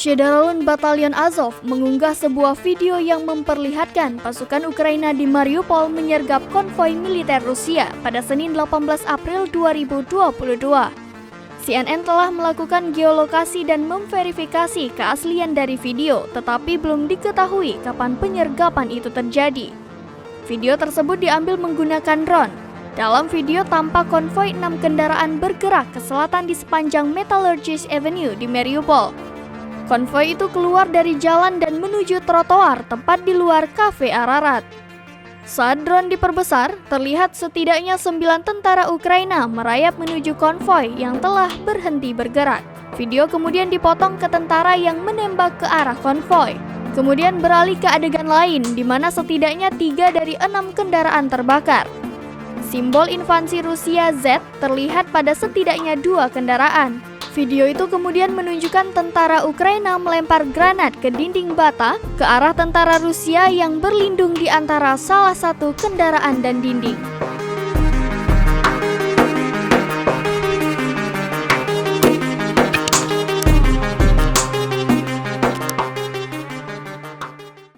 Shedalon Batalion Azov mengunggah sebuah video yang memperlihatkan pasukan Ukraina di Mariupol menyergap konvoi militer Rusia pada Senin 18 April 2022. CNN telah melakukan geolokasi dan memverifikasi keaslian dari video, tetapi belum diketahui kapan penyergapan itu terjadi. Video tersebut diambil menggunakan drone. Dalam video tampak konvoi 6 kendaraan bergerak ke selatan di sepanjang Metallurgist Avenue di Mariupol. Konvoi itu keluar dari jalan dan menuju trotoar tepat di luar Cafe Ararat. Saat drone diperbesar, terlihat setidaknya 9 tentara Ukraina merayap menuju konvoi yang telah berhenti bergerak. Video kemudian dipotong ke tentara yang menembak ke arah konvoi. Kemudian beralih ke adegan lain di mana setidaknya 3 dari 6 kendaraan terbakar. Simbol invasi Rusia Z terlihat pada setidaknya 2 kendaraan. Video itu kemudian menunjukkan tentara Ukraina melempar granat ke dinding bata ke arah tentara Rusia yang berlindung di antara salah satu kendaraan dan dinding.